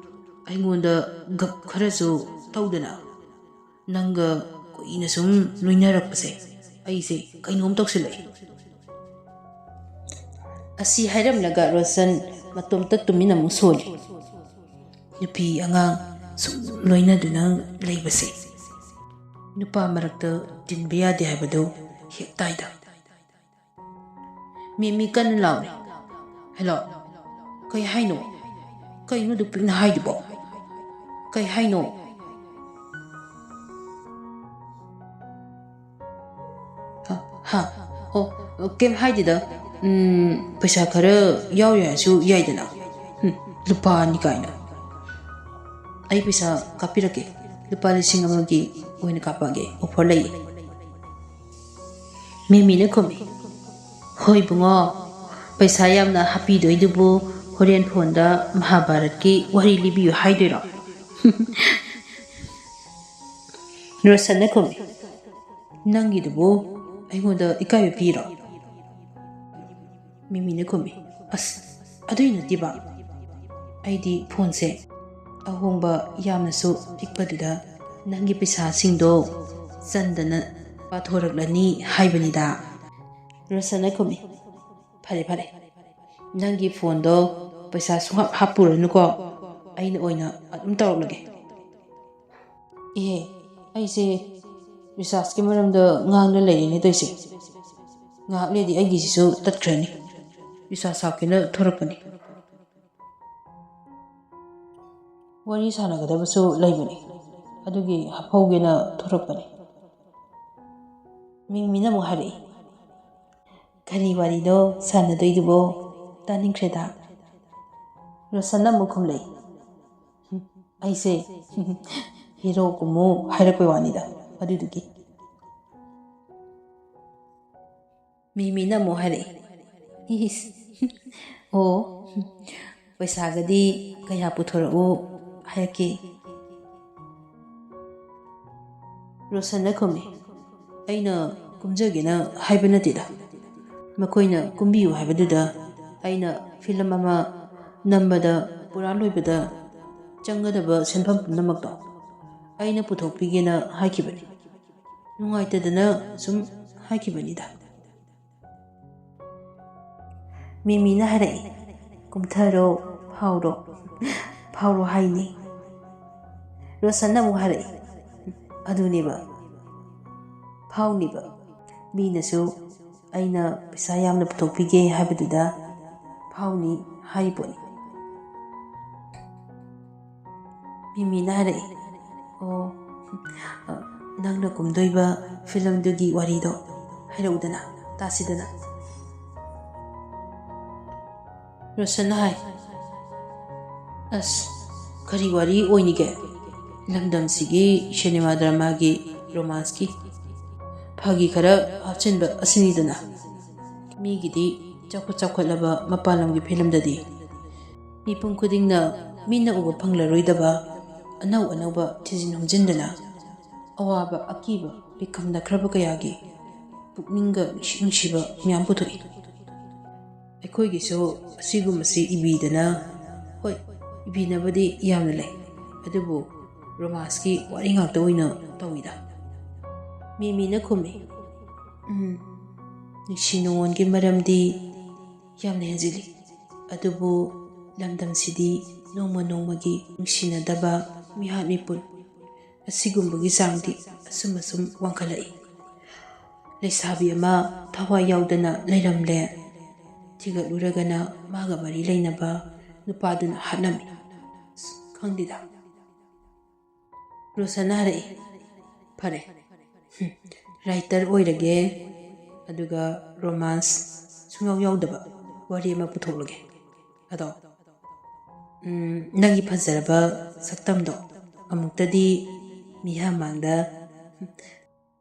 ꯑꯩꯉꯣꯟꯗ ꯒꯞ ꯈꯔꯁꯨ ꯇꯧꯗꯅ ꯅꯪꯒ ꯀꯨꯏꯅ ꯁꯨꯝ ꯂꯣꯏꯅꯔꯛꯄꯁꯦ ꯑꯩꯁꯦ ꯀꯩꯅꯣꯝ ꯇꯧꯁꯤꯜꯂꯛꯏ꯫ ꯑꯁꯤ ꯍꯥꯏꯔꯝꯂꯒ ꯔꯣꯁꯟ ꯃꯇꯣꯝꯇ ꯇꯨꯃꯤꯟꯅ ꯑꯃꯨꯛ ꯁꯣꯜꯂꯤ꯫ ꯅꯨꯄꯤ ꯑꯉꯥꯡ ꯁꯨꯝ ꯂꯣꯏꯅꯗꯨꯅ ꯂꯩꯕꯁꯦ ꯅꯨꯄꯥ ꯃꯔꯛꯇ ꯇꯤꯟꯕ ꯌꯥꯗꯦ ꯍꯥꯏꯕꯗꯣ ꯍꯦꯛ ꯇꯥꯏꯗ꯫ ꯃꯤꯃꯤ ꯀꯟꯅ ꯂꯥꯎꯔꯤ꯫ ꯍꯦꯜꯂꯣ ꯀꯩ ꯍꯥꯏꯅꯣ? ꯀꯩꯅꯣ ꯑꯗꯨꯛ ꯄꯤꯛꯅ ꯍꯥꯏꯗꯨꯕꯣ? ꯀꯩ ꯍꯥꯏꯅꯣ? ꯀꯩꯝ ꯍꯥꯏꯗꯦꯗ ꯄꯩꯁꯥ ꯈꯔ ꯌꯥꯎꯔꯤ ꯍꯥꯏꯔꯁꯨ ꯌꯥꯏꯗꯅ꯫ ꯂꯨꯄꯥ 2 ꯀꯥꯏꯅ꯫ ꯑꯩ ꯄꯩꯁꯥ ꯀꯥꯞꯄꯤꯔꯛꯀꯦ꯫ ꯂꯨꯄꯥ 1,000ꯒꯤ ꯑꯣꯏꯅ ꯀꯥꯞꯄꯛꯑꯒꯦ ꯑꯣꯐꯔ ꯂꯩꯌꯦ꯫ ꯃꯤꯃꯤꯅ ꯈꯨꯝꯃꯤ꯫ ꯍꯣꯏ ꯕꯨꯡꯉꯣ ꯄꯩꯁꯥ ꯌꯥꯝꯅ ꯍꯥꯞꯄꯤꯗꯣꯏꯗꯨꯕꯨ ꯍꯣꯔꯦꯟ ꯐꯣꯟꯗ ꯃꯍꯥꯚꯥꯔꯠꯀꯤ ꯋꯥꯔꯤ ꯂꯤꯕꯤꯌꯨ ꯍꯥꯏꯗꯣꯏꯔꯣ? ꯔꯣꯁꯟꯅ ꯈꯨꯝꯃꯤ꯫ ꯅꯪꯒꯤꯗꯨꯕꯨ ꯑꯩꯉꯣꯟꯗ ꯏꯀꯥꯏꯕ ꯄꯤꯔꯣ? ꯃꯤꯃꯤꯅ ꯈꯨꯝꯃꯤ꯫ ꯑꯁ ꯑꯗꯨꯏ ꯅꯠꯇꯦꯕ ꯑꯩꯗꯤ ꯐꯣꯟꯁꯦ ꯑꯍꯣꯡꯕ ꯌꯥꯝꯅꯁꯨ ꯄꯤꯛꯄꯗꯨꯗ ꯅꯪꯒꯤ ꯄꯩꯁꯥꯁꯤꯡꯗꯣ ꯆꯟꯗꯅ ꯄꯥꯊꯣꯔꯛꯂꯅꯤ ꯍꯥꯏꯕꯅꯤꯗ꯫ ꯔꯣꯁꯟꯅ ꯈꯨꯝꯃꯤ꯫ ꯐꯔꯦ ꯐꯔꯦ ꯅꯪꯒꯤ ꯐꯣꯟꯗꯣ ꯄꯩꯁꯥ ꯁꯨꯡꯍꯥꯞ ꯍꯥꯞꯄꯨꯔꯅꯨꯀꯣ ꯑꯩꯅ ꯑꯣꯏꯅ ꯑꯗꯨꯝ ꯇꯧꯔꯛꯂꯒꯦ꯫ ꯑꯩꯁꯦ ꯔꯤꯆꯥꯔꯖꯀꯤ ꯃꯔꯝꯗ ꯉꯥꯡꯅ ꯂꯩꯔꯤꯅꯦ ꯇꯧꯏꯁꯦ꯫ ꯉꯥꯏꯍꯥꯛ ꯂꯩꯔꯗꯤ ꯑꯩꯒꯤꯁꯤꯁꯨ ꯇꯠꯈ꯭ꯔꯅꯤ꯫ ꯔꯤꯆꯥꯔꯖ ꯍꯥꯞꯀꯦꯅ ꯊꯣꯔꯛꯄꯅꯤ꯫ ꯋꯥꯔꯤ ꯁꯥꯟꯅꯒꯗꯕꯁꯨ ꯂꯩꯕꯅꯤ ꯑꯗꯨꯒꯤ ꯍꯥꯞꯍꯧꯒꯦꯅ ꯊꯣꯔꯛꯄꯅꯤ꯫ ꯃꯤꯃꯤꯅ ꯑꯃꯨꯛ ꯍꯥꯏꯔꯛꯏ꯫ ꯀꯔꯤ ꯋꯥꯔꯤꯅꯣ ꯁꯥꯟꯅꯗꯣꯏꯗꯨꯕꯣ? ꯇꯥꯅꯤꯡꯈ꯭ꯔꯦꯗ꯫ ꯔꯣꯁꯟꯅ ꯑꯃꯨꯛ ꯈꯨꯝꯂꯛꯏ꯫ ꯑꯩꯁꯦ ꯍꯤꯔꯣ ꯀꯨꯝꯃꯨ ꯍꯥꯏꯔꯛꯄꯩ ꯋꯥꯅꯤꯗ ꯑꯗꯨꯗꯨꯒꯤ꯫ ꯃꯤꯃꯤꯅ ꯑꯃꯨꯛ ꯍꯥꯏꯔꯛꯏ꯫ ꯄꯩꯁꯥꯒꯗꯤ ꯀꯌꯥ ꯄꯨꯊꯣꯔꯛꯎ ꯍꯥꯏꯔꯛꯀꯦ? ꯔꯣꯁꯟꯅ ꯈꯨꯝꯃꯤ꯫ ꯑꯩꯅ ꯀꯨꯝꯖꯒꯦꯅ ꯍꯥꯏꯕ ꯅꯠꯇꯦꯗ꯫ ꯃꯈꯣꯏꯅ ꯀꯨꯝꯕꯤꯌꯨ ꯍꯥꯏꯕꯗꯨꯗ ꯑꯩꯅ ꯐꯤꯂꯝ ꯑꯃ ꯅꯝꯕꯗ ꯄꯨꯔꯥ ꯂꯣꯏꯕꯗ ꯆꯪꯒꯗꯕ ꯁꯦꯟꯐꯝ ꯄꯨꯝꯅꯃꯛꯇꯣ ꯑꯩꯅ ꯄꯨꯊꯣꯛꯄꯤꯒꯦꯅ ꯍꯥꯏꯈꯤꯕꯅꯤ꯫ ꯅꯨꯡꯉꯥꯏꯇꯗꯅ ꯁꯨꯝ ꯍꯥꯏꯈꯤꯕꯅꯤꯗ꯫ ꯃꯤꯃꯤꯅ ꯍꯥꯏꯔꯛꯏ꯫ ꯀꯨꯝꯊꯔꯣ ꯐꯥꯎꯔꯣ ꯐꯥꯎꯔꯣ ꯍꯥꯏꯅꯤ꯫ ꯔꯣꯁꯟꯅ ꯑꯃꯨꯛ ꯍꯥꯏꯔꯛꯏ꯫ ꯑꯗꯨꯅꯦꯕ ꯐꯥꯎꯅꯤꯕ ꯃꯤꯅꯁꯨ ꯑꯩꯅ ꯄꯩꯁా ꯌꯥꯝꯅ ꯄꯨꯊꯣꯛꯄꯤꯒꯦ ꯍꯥꯏꯕꯗꯨꯗ ꯐꯥꯎꯅꯤ ꯍꯥꯏꯔꯤꯄꯣꯠꯅꯤ꯫ ꯃꯤꯃꯤꯅ ꯍꯥꯏꯔꯛꯏ꯫ ꯅꯪꯅ ꯀꯨꯝꯗꯣꯏꯕ ꯐꯤꯂꯝꯗꯨꯒꯤ ꯋꯥꯔꯤꯗꯣ ꯍꯥꯏꯔꯛꯎꯗꯅ꯫ ꯇꯥꯁꯤꯗꯅ ꯔꯣꯁꯟꯅ ꯍꯥꯏ ꯑꯁ ꯀꯔꯤ ꯋꯥꯔꯤ ꯑꯣꯏꯅꯤꯒꯦ ꯂꯝꯗꯝꯁꯤꯒꯤ ꯁꯤꯅꯦꯃꯥ ꯗ꯭ꯔꯃꯥꯒꯤ ꯔꯣꯃꯥꯟꯁꯀꯤ ꯐꯥꯒꯤ ꯈꯔ ꯍꯥꯞꯆꯤꯟꯕ ꯑꯁꯤꯅꯤꯗꯅ ꯃꯤꯒꯤꯗꯤ ꯆꯥꯎꯈꯠꯂꯕ ꯃꯄꯥꯟ ꯂꯝꯒꯤ ꯐꯤꯂꯝꯗꯗꯤ ꯃꯤꯄꯨꯝ ꯈꯨꯗꯤꯡꯅ ꯃꯤꯅ ꯎꯕ ꯐꯪꯂꯔꯣꯏꯗꯕ ꯑꯅꯧꯕ ꯊꯤꯖꯤꯟ ꯍꯨꯝꯖꯤꯟꯗꯅ ꯑꯋꯥꯕ ꯑꯀꯤꯕ ꯄꯤꯈꯝꯅꯈ꯭ꯔꯕ ꯀꯌꯥꯒꯤ ꯄꯨꯛꯅꯤꯡꯒ ꯅꯨꯡꯁꯤꯕ ꯃꯌꯥꯝ ꯄꯨꯊꯣꯛꯏ ꯑꯩꯈꯣꯏꯒꯤꯁꯨ ꯑꯁꯤꯒꯨꯝꯕꯁꯤ ꯏꯕꯤꯗꯅ ꯍꯣꯏ ꯏꯕꯤꯅꯕꯗꯤ ꯌꯥꯝꯅ ꯂꯩ ꯑꯗꯨꯕꯨ ꯔꯣꯃꯥꯟꯁꯀꯤ ꯋꯥꯔꯤ ꯉꯥꯛꯇ ꯑꯣꯏꯅ ꯇꯧꯏꯗ ꯃꯤꯃꯤꯅ ꯈꯨꯝꯃꯤ ꯅꯨꯡꯁꯤ ꯅꯨꯡꯉꯣꯟꯒꯤ ꯃꯔꯝꯗꯤ ꯌꯥꯝꯅ ꯍꯦꯟꯖꯤꯜꯂꯤ ꯑꯗꯨꯕꯨ ꯂꯝꯗꯝꯁꯤꯗꯤ ꯅꯣꯡꯃ ꯅꯣꯡꯃꯒꯤ ꯅꯨꯡꯁꯤꯅꯗꯕ ꯃꯤꯍꯥꯠ ꯃꯤꯄꯨꯟ ꯑꯁꯤꯒꯨꯝꯕꯒꯤ ꯆꯥꯡꯗꯤ ꯑꯁꯨꯝ ꯋꯥꯡꯈꯠꯂꯛꯏ ꯂꯩꯁꯥꯕꯤ ꯑꯃ ꯊꯋꯥꯏ ꯌꯥꯎꯗꯅ ꯂꯩꯔꯝꯂꯦ ꯊꯤꯒꯠꯂꯨꯔꯒꯅ ꯃꯥꯒ ꯃꯔꯤ ꯂꯩꯅꯕ ꯅꯨꯄꯥꯗꯨꯅ ꯍꯥꯠꯂꯝꯃꯤ ꯈꯪꯗꯦꯗ ꯔꯣꯁꯟꯅ ꯍꯥꯏꯔꯛꯏ ꯐꯔꯦ ꯔꯥꯏꯇꯔ ꯑꯣꯏꯔꯒꯦ ꯑꯗꯨꯒ ꯔꯣꯃꯥꯟꯁ ꯁꯨꯡꯌꯥꯎ ꯌꯥꯎꯗꯕ ꯋꯥꯔꯤ ꯑꯃ ꯄꯨꯊꯣꯛꯂꯒꯦ ꯑꯗꯣ ꯅꯪꯒꯤ ꯐꯖꯔꯕ ꯁꯛꯇꯝꯗꯣ ꯑꯃꯨꯛꯇꯗꯤ ꯃꯤꯌꯥꯝ ꯃꯥꯡꯗ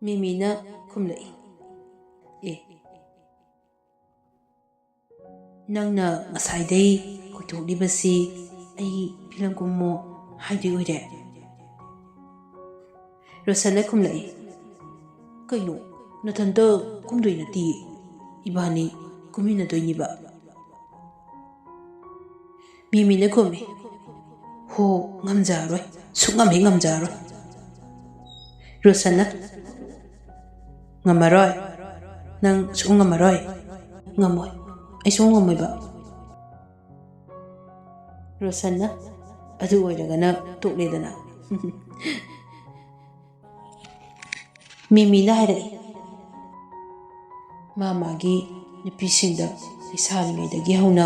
ꯃꯤꯃꯤꯅ ꯈꯨꯝꯂꯛꯏ ꯅꯪꯅ ꯉꯁꯥꯏꯗꯩ ꯀꯣꯏꯊꯣꯛꯂꯤꯕꯁꯤ ꯑꯩ ꯐꯤꯂꯝ ꯀꯨꯝꯃꯣ ꯍꯥꯏꯗꯣꯏ ꯑꯣꯏꯔꯦ ꯔꯣꯁꯟꯅ ꯈꯨꯝꯂꯛꯏ ꯀꯩꯅꯣ ꯅꯊꯟꯇ ꯀꯨꯝꯗꯣꯏ ꯅꯠꯇꯤꯌꯦ ꯏꯕꯥꯅꯤ ꯀꯨꯝꯃꯤꯟꯅꯗꯣꯏꯅꯤꯕ ꯃꯤꯃꯤꯅ ꯈꯨꯝꯃꯤ ꯍꯣ ꯉꯝꯖꯔꯔꯣꯏ ꯁꯨꯛꯉꯝ ꯉꯝꯖꯔꯔꯣꯏ ꯔꯣꯁꯟꯅ ꯉꯝꯃꯔꯣꯏ ꯅꯪ ꯉꯝꯃꯔꯣꯏ ꯉꯝꯃꯣꯏ ꯑꯩ ꯉꯝꯃꯣꯏꯕ ꯔꯣꯁꯟꯅ ꯑꯗꯨ ꯑꯣꯏꯔꯒꯅ ꯇꯣꯛꯂꯦꯗꯅ ꯃꯤꯃꯤꯅ ꯍꯥꯏꯔꯛꯏ ꯃꯥꯒꯤ ꯅꯨꯄꯤꯁꯤꯡꯗ ꯂꯩꯁꯥꯔꯤꯉꯩꯗꯒꯤ ꯍꯧꯅ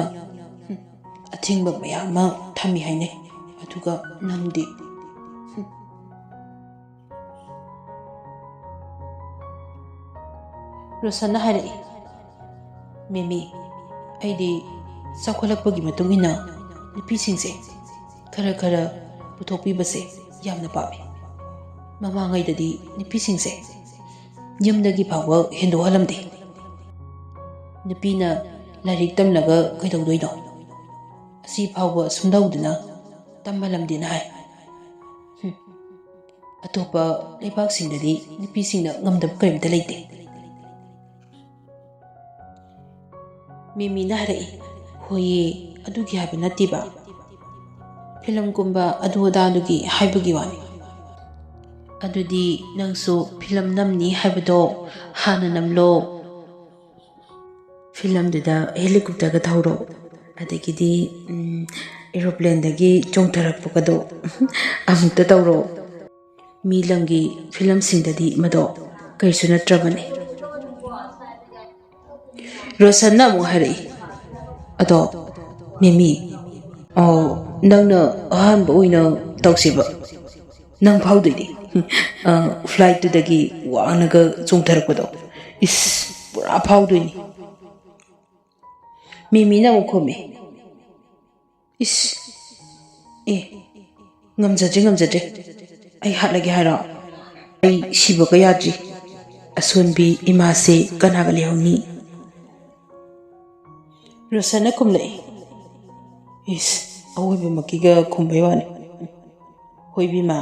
ꯑꯊꯤꯡꯕ ꯃꯌꯥꯝ ꯑꯃ ꯊꯝꯃꯤ ꯍꯥꯏꯅꯩ ꯑꯗꯨꯒ ꯅꯪꯗꯤ ꯔꯣꯁꯟꯅ ꯍꯥꯏꯔꯛꯏ ꯃꯤꯃꯤ ꯑꯩꯗꯤ ꯆꯥꯎꯈꯠꯂꯛꯄꯒꯤ ꯃꯇꯨꯡ ꯏꯟꯅ ꯅꯨꯄꯤꯁꯤꯡꯁꯦ ꯈꯔ ꯄꯨꯊꯣꯛꯄꯤꯕꯁꯦ ꯌꯥꯝꯅ ꯄꯥꯝꯃꯤ ꯃꯃꯥꯡꯉꯩꯗꯗꯤ ꯅꯨꯄꯤꯁꯤꯡꯁꯦ ꯌꯨꯝꯗꯒꯤ ꯐꯥꯎꯕ ꯍꯦꯟꯗꯣꯛꯍꯜꯂꯝꯗꯦ ꯅꯨꯄꯤꯅ ꯂꯥꯏꯔꯤꯛ ꯇꯝꯂꯒ ꯀꯩꯗꯧꯗꯣꯏꯅꯣ ꯑꯁꯤ ꯐꯥꯎꯕ ꯁꯨꯡꯇꯧꯗꯅ ꯇꯝꯍꯜꯂꯝꯗꯦꯅ ꯍꯥꯏ ꯑꯇꯣꯞꯄ ꯂꯩꯕꯥꯛꯁꯤꯡꯗꯗꯤ ꯅꯨꯄꯤꯁꯤꯡꯅ ꯉꯝꯗꯕ ꯀꯔꯤꯝꯇ ꯂꯩꯇꯦ ꯃꯤꯃꯤꯅ ꯍꯥꯏꯔꯛꯏ ꯍꯣꯏꯌꯦ ꯑꯗꯨꯒꯤ ꯍꯥꯏꯕ ꯅꯠꯇꯦꯕ ꯐꯤꯂꯝꯒꯨꯝꯕ ꯑꯗꯨ ꯑꯗꯥꯗꯨꯒꯤ ꯍꯥꯏꯕꯒꯤ ꯋꯥꯅꯤ ꯑꯗꯨꯗꯤ ꯅꯪꯁꯨ ꯐꯤꯂꯝ ꯅꯝꯅꯤ ꯍꯥꯏꯕꯗꯣ ꯍꯥꯟꯅ ꯅꯝꯂꯣ ꯐꯤꯂꯝꯗꯨꯗ ꯍꯦꯂꯤꯀꯣꯞꯇꯔꯒ ꯊꯧꯔꯣ ꯑꯗꯒꯤꯗꯤ ꯑꯦꯔꯣꯄ꯭ꯂꯦꯟꯗꯒꯤ ꯆꯣꯡꯊꯔꯛꯄꯒꯗꯣ ꯑꯃꯨꯛꯇ ꯇꯧꯔꯣ ꯃꯤ ꯂꯝꯒꯤ ꯐꯤꯂꯝꯁꯤꯡꯗꯗꯤ ꯃꯗꯣ ꯀꯩꯁꯨ ꯅꯠꯇ꯭ꯔꯕꯅꯤ ꯔꯣꯁꯟꯅ ꯑꯃꯨꯛ ꯍꯥꯏꯔꯛꯏ ꯑꯗꯣ ꯃꯤꯃꯤ ꯅꯪꯅ ꯑꯍꯥꯟꯕ ꯑꯣꯏꯅ ꯇꯧꯁꯦꯕ ꯅꯪ ꯐꯥꯎꯗꯣꯏꯅꯤ ꯐ꯭ꯂꯥꯏꯠꯇꯨꯗꯒꯤ ꯋꯥꯡꯅꯒ ꯆꯣꯡꯊꯔꯛꯄꯗꯣ ꯄꯨꯔꯥ ꯐꯥꯎꯗꯣꯏꯅꯤ ꯃꯤꯃꯤꯅ ꯑꯃꯨꯛ ꯈꯨꯝꯃꯤ ꯉꯝꯖꯗ꯭ꯔꯦ ꯑꯩ ꯍꯥꯠꯂꯒꯦ ꯍꯥꯏꯔꯣ ꯑꯩ ꯁꯤꯕꯒ ꯌꯥꯗ꯭ꯔꯤ ꯑꯁꯣꯟꯕꯤ ꯏꯃꯥꯁꯦ ꯀꯅꯥꯒ ꯂꯩꯍꯧꯅꯤ ꯔꯣꯁꯟꯅ ꯈꯨꯝꯂꯛꯏ ꯑꯋꯣꯏꯕꯃꯛꯀꯤꯒ ꯈꯨꯝꯕꯩ ꯋꯥꯅꯤ ꯍꯣꯏ ꯕꯤꯃꯥ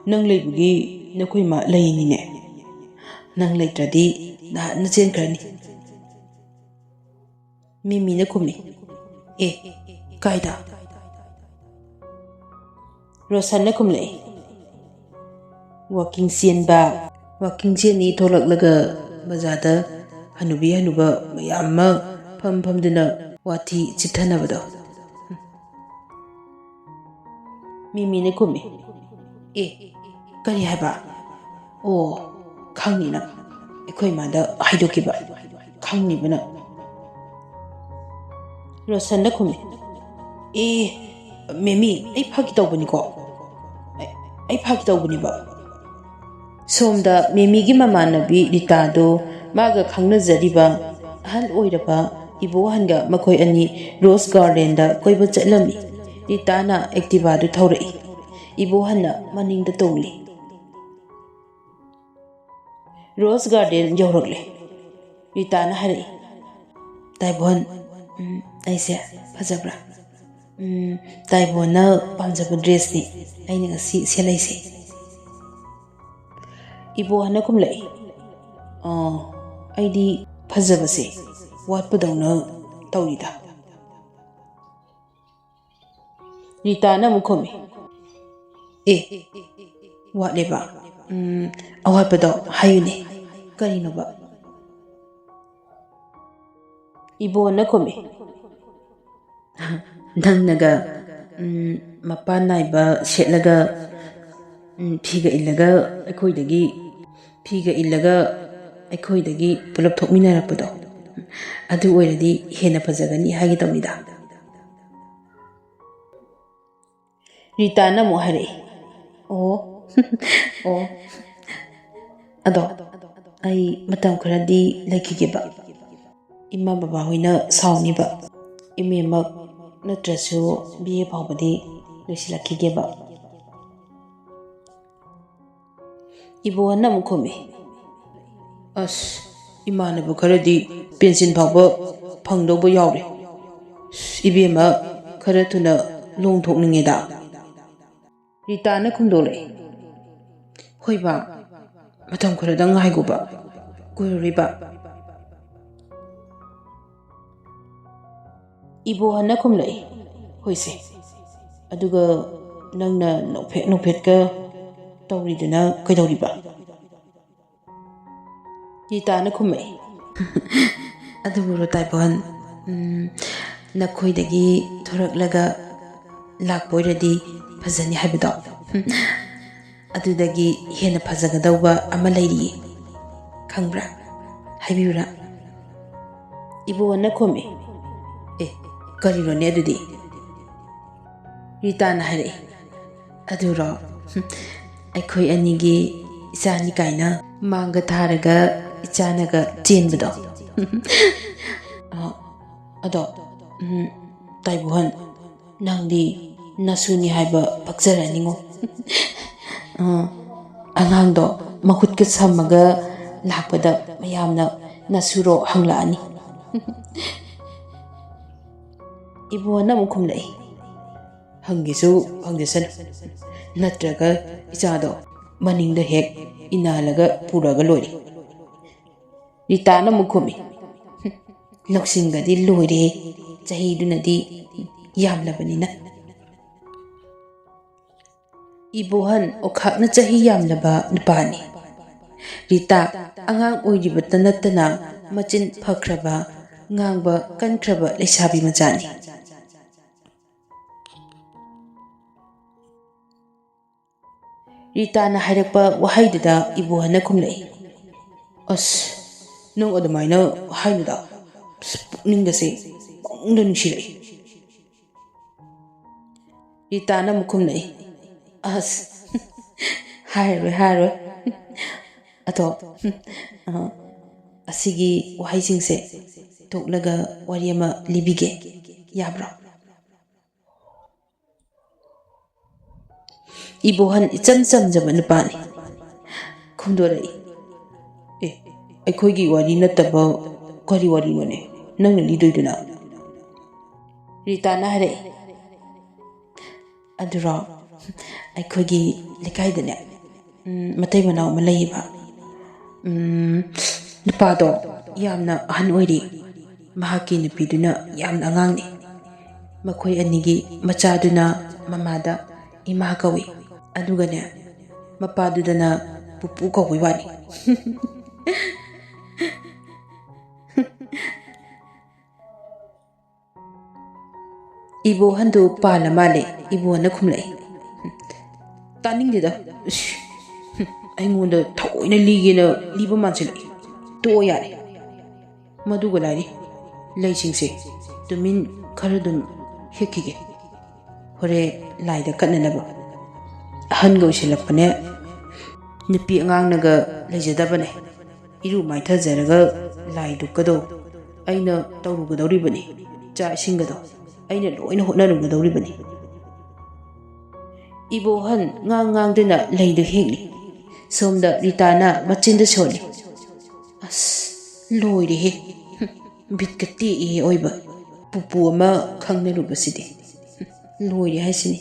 ꯅꯪ ꯂꯩꯕꯒꯤ ꯅꯈꯣꯏ ꯃꯥ ꯂꯩꯅꯤꯅꯦ ꯅꯪ ꯂꯩꯇ꯭ꯔꯗꯤ ꯅꯍꯥꯟꯅ ꯆꯦꯟꯈ꯭ꯔꯅꯤ ꯃꯤꯃꯤꯅ ꯈꯨꯝꯃꯤ ꯀꯥꯏꯗ ꯔꯣꯁꯟꯅ ꯈꯨꯝꯂꯛꯏ ꯋꯥꯛꯀꯤꯡ ꯆꯦꯟꯅꯤ ꯊꯣꯛꯂꯛꯂꯒ ꯕꯖꯥꯔꯗ ꯍꯅꯨꯕꯤ ꯍꯅꯨꯕ ꯃꯌꯥꯝ ꯑꯃ ꯐꯝꯗꯨꯅ ꯋꯥꯊꯤ ꯆꯤꯠꯊꯅꯕꯗꯣ ꯃꯤꯃꯤꯅ ꯈꯨꯝꯃꯤ ꯀꯔꯤ ꯍꯥꯏꯕ ꯈꯪꯅꯤꯅ ꯑꯩꯈꯣꯏ ꯏꯃꯥꯗ ꯍꯥꯏꯗꯣꯛꯈꯤꯕ ꯈꯪꯅꯤꯕꯅ ꯔꯣꯁꯟꯅ ꯈꯨꯝꯃꯤ ꯃꯦꯃꯤ ꯑꯩ ꯐꯥꯒꯤ ꯇꯧꯕꯅꯤꯀꯣ ꯑꯩ ꯐꯥꯒꯤ ꯇꯧꯕꯅꯦꯕ ꯁꯣꯝꯗ ꯃꯦꯃꯤꯒꯤ ꯃꯃꯥꯟꯅꯕꯤ ꯔꯤꯇꯥꯗꯣ maga khangnajariba ahal oiraba ibohanga makhoi ani Rose Garden da koiba chatlami. Rita na Activa du thaurai. Ibohanna maningda tongli. Rose Garden yaurakle. Rita na harai. Taibon aise phajabra. Taibon na pamjaba dress ni aina ngasi selaisi. Ibohanna kumlai. Aidi phajabase watpadawna taurida. Rita na mukhomi. Watleba. Awatpadaw hayuni. Karino ba? Ibona komi. Nang naga mapan naiba setlaga phiga illaga aikoidagi pulap thokminarapado. Adu oiradi hena phajagani hagi tawnida. Rita na mo harai. Ado ai matam kharadi laikigeba. Ima baba hoina sauniba. Imemak natrasu BA phawbadi loisilakigeba. Ibo na mukhomi. Imanaba kharadi pension phawba phangdawba yawre. Ibema khara thuna longthokningeda. Rita na khumdole. Hoiba matam kharadang haigoba. Kuiriba. Ibo hana khumlai. Hoise. Aduga nangna nophet ka tawriduna kaidawriba. Rita na khumai. Aduburo taibon nakhoidagi thoraklaga lakpoiradi phajani haibado. Adudagi hena phajagadawba ama lairi. Khangbra. Haibiyura. Ibo na khumi. Kariro ne adudi. Rita na harai. Aduro. Aikhoi anigi isani kaina manga tharaga ichanaga chenbado. Ado taibuhan nangdi nasuni haiba pakjaraningo. Angangdo mahutka samaga lakpada mayamna nasuro hanglaani. Ibo na mukhumlai. Hangisu hangdesan. Natraga ichado maningda hek inalaga puraga lori. Rita na mukhumi. Loksingadi lori chahidunadi yamlabanina. Ibohan okhakna chahi yamlaba nupani. Rita angang oiribata natana machin phakraba ngangba kankraba leisabi majani. Rita na hairakpa wahaidada ibohana khumlai. Nung adamaina hainada pukningdase pangda nungsirai. Rita na mukhumlai. Haroi. Ato asigi wahaisingse toklaga wariyama libige yabra. Ibohan icham chamjaba nupani. Khumdorai. Aikhoigi wari nataba kari wari mane nangna lidoiduna. Rita na harai. Adura aikhoigi lekaidane matai manau ma leiba. Nupado yamna ahan oiri. Mahaki nupiduna yamna angangni. Makhoi anigi machaduna mamada ima kawi. Adugane mapadudana pupu kawi wani. Ibo handu pala male ibo na khumlai. Taning dida. Aingonda thoina ligena liba mansilai. To yare. Maduga lari. Laisingse tumin kharadum hekige. Hore laida kananaba. Ahan go silapane nupi angang naga leijadabane. iru maithajaraga lai dukkado aina taurugadoribani cha isingado aina loina hotnarugadoribani ibohan ngang duna leidu hekli somda ritana machinda soli as loire he bitkati e oiba pupu ama khangna rubasidi loire haisini